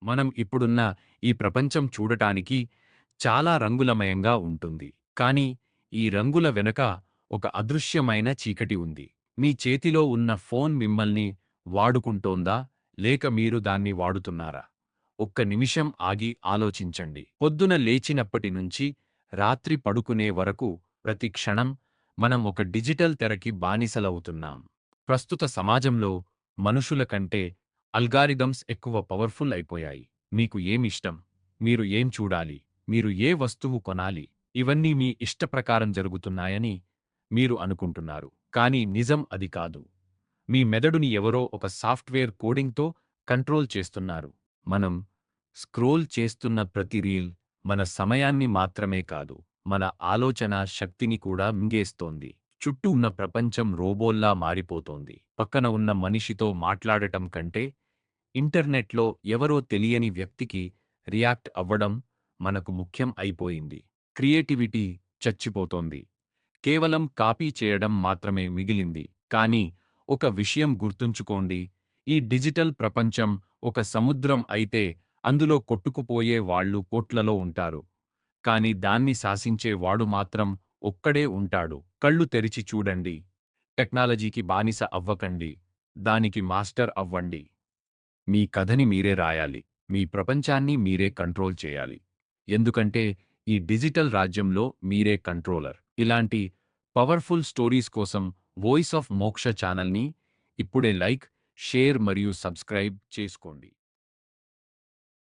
మనం ఇప్పుడున్న ఈ ప్రపంచం చూడటానికి చాలా రంగులమయంగా ఉంటుంది. కానీ ఈ రంగుల వెనుక ఒక అదృశ్యమైన చీకటి ఉంది. మీ చేతిలో ఉన్న ఫోన్ మిమ్మల్ని వాడుకుంటోందా? లేక మీరు దాన్ని వాడుతున్నారా? ఒక్క నిమిషం ఆగి ఆలోచించండి. పొద్దున లేచినప్పటి నుంచి రాత్రి పడుకునే వరకు ప్రతి క్షణం మనం ఒక డిజిటల్ తెరకి బానిసలవుతున్నాం. ప్రస్తుత సమాజంలో మనుషుల కంటే అల్గారిథమ్స్ ఎక్కువ పవర్ఫుల్ అయిపోయాయి. మీకు ఏమిష్టం? మీరు ఏం చూడాలి? మీరు ఏ వస్తువు కొనాలి? ఇవన్నీ మీ ఇష్టప్రకారం జరుగుతున్నాయని మీరు అనుకుంటున్నారు. కానీ నిజం అది కాదు. మీ మెదడుని ఎవరో ఒక సాఫ్ట్‌వేర్ కోడింగ్‌తో కంట్రోల్ చేస్తున్నారు. మనం స్క్రోల్ చేస్తున్న ప్రతి రీల్ మన సమయాన్ని మాత్రమే కాదు, మన ఆలోచన శక్తిని కూడా మింగేస్తోంది. చుట్టూ ఉన్న ప్రపంచం రోబోల్లా మారిపోతోంది. పక్కన ఉన్న మనిషితో మాట్లాడటం కంటే ఇంటర్నెట్లో ఎవరో తెలియని వ్యక్తికి రియాక్ట్ అవ్వడం మనకు ముఖ్యం అయిపోయింది. క్రియేటివిటీ చచ్చిపోతోంది. కేవలం కాపీ చేయడం మాత్రమే మిగిలింది. కానీ ఒక విషయం గుర్తుంచుకోండి, ఈ డిజిటల్ ప్రపంచం ఒక సముద్రం అయితే అందులో కొట్టుకుపోయే వాళ్ళు కోట్లలో ఉంటారు. కానీ దాన్ని శాసించే వాడు మాత్రం ఒక్కడే ఉంటాడు. కళ్ళు తెరిచి చూడండి. టెక్నాలజీకి బానిస అవ్వకండి. దానికి మాస్టర్ అవ్వండి. మీ కథని మీరే రాయాలి. మీ ప్రపంచాన్ని మీరే కంట్రోల్ చేయాలి. ఎందుకంటే ఈ డిజిటల్ రాజ్యంలో మీరే కంట్రోలర్. ఇలాంటి పవర్ఫుల్ స్టోరీస్ కోసం వాయిస్ ఆఫ్ మోక్ష ఛానల్ని ఇప్పుడే లైక్, షేర్ మరియు సబ్స్క్రైబ్ చేసుకోండి.